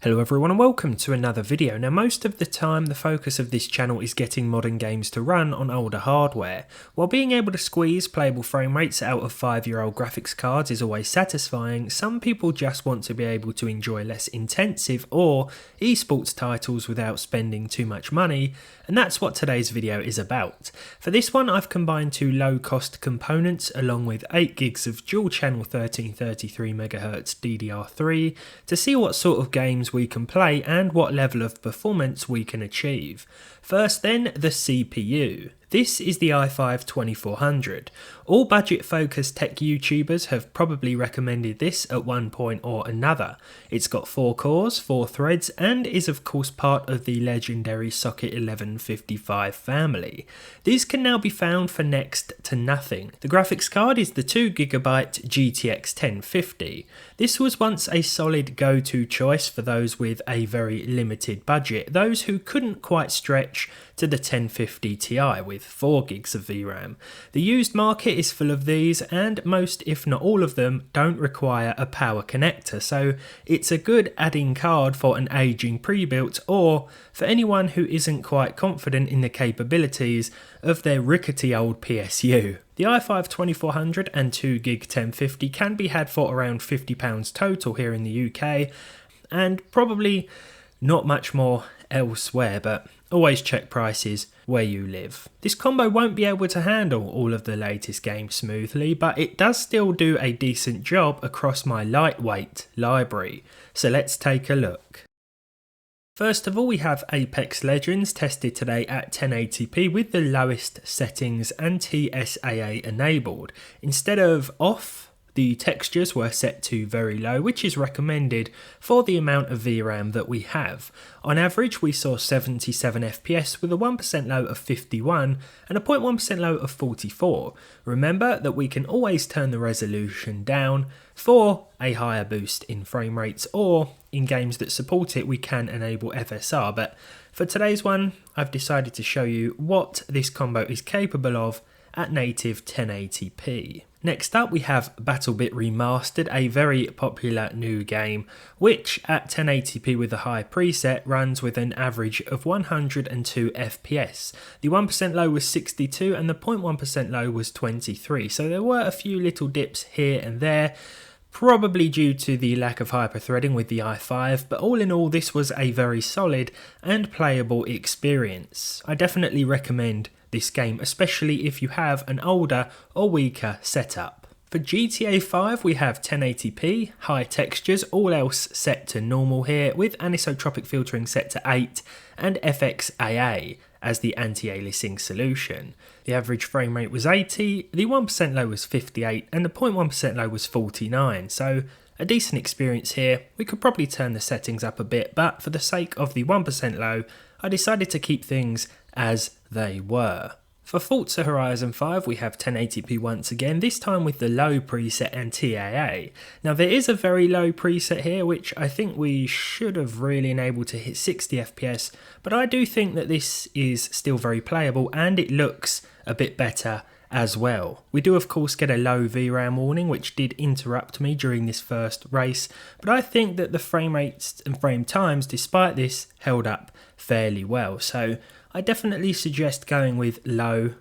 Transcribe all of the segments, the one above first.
Hello everyone and welcome to another video. Now most of the time the focus of this channel is getting modern games to run on older hardware. While being able to squeeze playable frame rates out of 5-year-old graphics cards is always satisfying, some people just want to be able to enjoy less intensive or esports titles without spending too much money, and that's what today's video is about. For this one I've combined two low cost components along with 8 gigs of dual channel 1333MHz DDR3 to see what sort of games we can play and what level of performance we can achieve. First then, the CPU. This is the i5-2400. All budget focused tech YouTubers have probably recommended this at one point or another. It's got 4 cores, 4 threads and is of course part of the legendary Socket 1155 family. These can now be found for next to nothing. The graphics card is the 2GB GTX 1050. This was once a solid go-to choice for those with a very limited budget, those who couldn't quite stretch to the 1050 Ti with 4 gigs of VRAM. The used market is full of these and most if not all of them don't require a power connector, so it's a good add-in card for an aging pre-built or for anyone who isn't quite confident in the capabilities of their rickety old PSU. The i5-2400 and 2GB 1050 can be had for around £50 total here in the UK and probably not much more elsewhere, but always check prices where you live. This combo won't be able to handle all of the latest games smoothly, but it does still do a decent job across my lightweight library. So let's take a look. First of all, we have Apex Legends tested today at 1080p with the lowest settings and TSAA enabled. Instead of off, the textures were set to very low, which is recommended for the amount of VRAM that we have. On average, we saw 77 FPS with a 1% low of 51 and a 0.1% low of 44. Remember that we can always turn the resolution down for a higher boost in frame rates, or in games that support it we can enable FSR, but for today's one I've decided to show you what this combo is capable of at native 1080p. Next up we have BattleBit Remastered, a very popular new game which at 1080p with a high preset runs with an average of 102 FPS. The 1% low was 62 and the 0.1% low was 23, so there were a few little dips here and there, probably due to the lack of hyperthreading with the i5, but all in all this was a very solid and playable experience. I definitely recommend this game, especially if you have an older or weaker setup. For GTA 5 we have 1080p, high textures, all else set to normal here with anisotropic filtering set to 8 and FXAA as the anti-aliasing solution. The average frame rate was 80, the 1% low was 58 and the 0.1% low was 49, so a decent experience here. We could probably turn the settings up a bit, but for the sake of the 1% low I decided to keep things as they were. For Forza Horizon 5 we have 1080p once again, this time with the low preset and TAA. Now there is a very low preset here which I think we should have really enabled to hit 60 FPS, but I do think that this is still very playable and it looks a bit better as well. We do of course get a low VRAM warning which did interrupt me during this first race, but I think that the frame rates and frame times despite this held up fairly well, so I definitely suggest going with low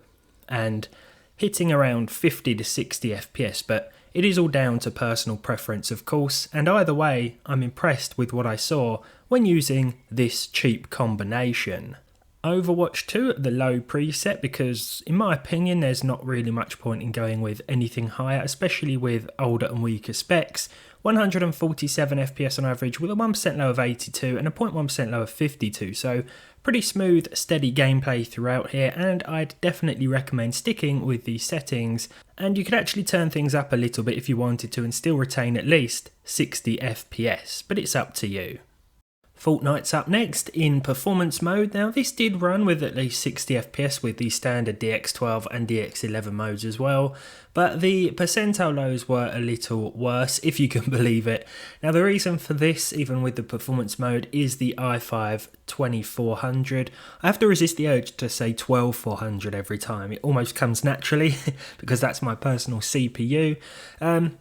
and hitting around 50 to 60 FPS, but it is all down to personal preference of course, and either way I'm impressed with what I saw when using this cheap combination. Overwatch 2 at the low preset because in my opinion there's not really much point in going with anything higher, especially with older and weaker specs. 147 FPS on average with a 1% low of 82 and a 0.1% low of 52, so pretty smooth, steady gameplay throughout here, and I'd definitely recommend sticking with these settings, and you could actually turn things up a little bit if you wanted to and still retain at least 60 FPS, but it's up to you. Fortnite's up next in performance mode. Now this did run with at least 60 FPS with the standard DX12 and DX11 modes as well, but the percentile lows were a little worse, if you can believe it. Now the reason for this, even with the performance mode, is the i5 2400. I have to resist the urge to say 12400 every time. It almost comes naturally because that's my personal CPU.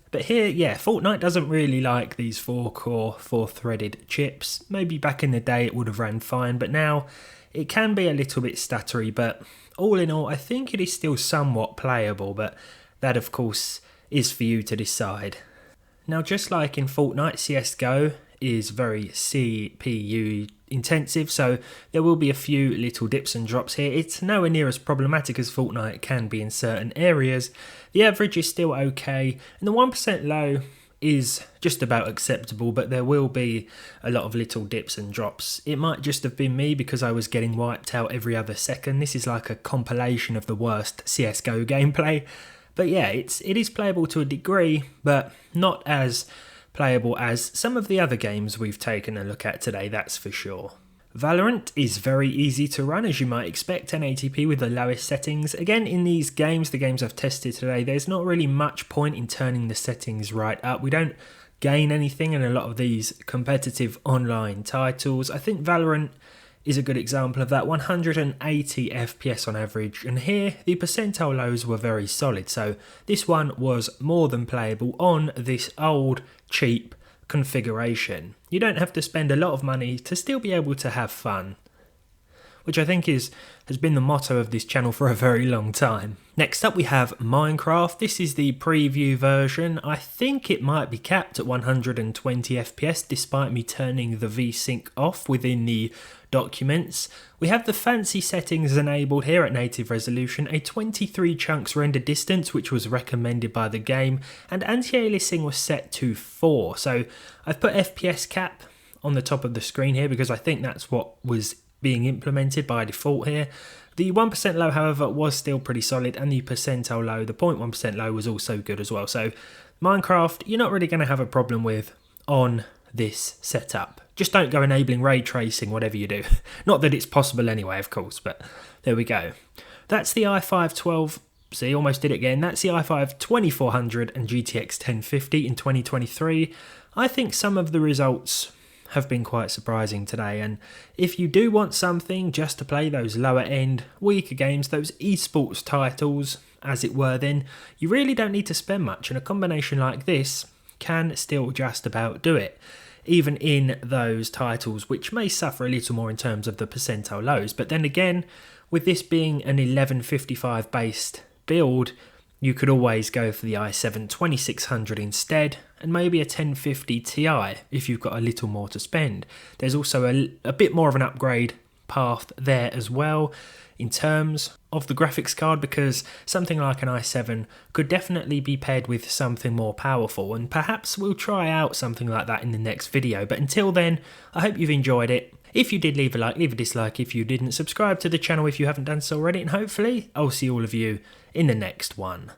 But here, yeah, Fortnite doesn't really like these 4-core, 4-threaded chips. Maybe back in the day it would have ran fine, but now it can be a little bit stuttery. But all in all, I think it is still somewhat playable, but that of course is for you to decide. Now, just like in Fortnite, CSGO is very CPU intensive, so there will be a few little dips and drops here. It's nowhere near as problematic as Fortnite can be in certain areas. The average is still okay, and the 1% low is just about acceptable, but there will be a lot of little dips and drops. It might just have been me because I was getting wiped out every other second. This is like a compilation of the worst CSGO gameplay. But yeah, it is playable to a degree, but not as playable as some of the other games we've taken a look at today, that's for sure. Valorant is very easy to run, as you might expect, 1080p with the lowest settings. Again, in these games, the games I've tested today, there's not really much point in turning the settings right up. We don't gain anything in a lot of these competitive online titles. I think Valorant is a good example of that. 180 FPS on average, and here the percentile lows were very solid, so this one was more than playable on this old cheap configuration. You don't have to spend a lot of money to still be able to have fun, which I think has been the motto of this channel for a very long time. Next up we have Minecraft. This is the preview version. I think it might be capped at 120 FPS despite me turning the VSync off within the documents. We have the fancy settings enabled here at native resolution, a 23 chunks render distance which was recommended by the game, and anti-aliasing was set to 4. So I've put FPS cap on the top of the screen here because I think that's what was being implemented by default here. The 1% low, however, was still pretty solid, and the percentile low, the 0.1% low, was also good as well. So Minecraft, you're not really going to have a problem with on this setup. Just don't go enabling ray tracing, whatever you do. Not that it's possible anyway, of course, but there we go. That's the i5 12, see, almost did it again. That's the i5 2400 and GTX 1050 in 2023. I think some of the results have been quite surprising today, and if you do want something just to play those lower end, weaker games, those esports titles, as it were, then you really don't need to spend much, and a combination like this can still just about do it, even in those titles which may suffer a little more in terms of the percentile lows. But then again, with this being an 1155 based build, you could always go for the i7 2600 instead, and maybe a 1050 Ti if you've got a little more to spend. There's also a bit more of an upgrade path there as well in terms of the graphics card, because something like an i7 could definitely be paired with something more powerful, and perhaps we'll try out something like that in the next video. But until then, I hope you've enjoyed it. If you did, leave a like, leave a dislike if you didn't, subscribe to the channel if you haven't done so already, and hopefully I'll see all of you in the next one.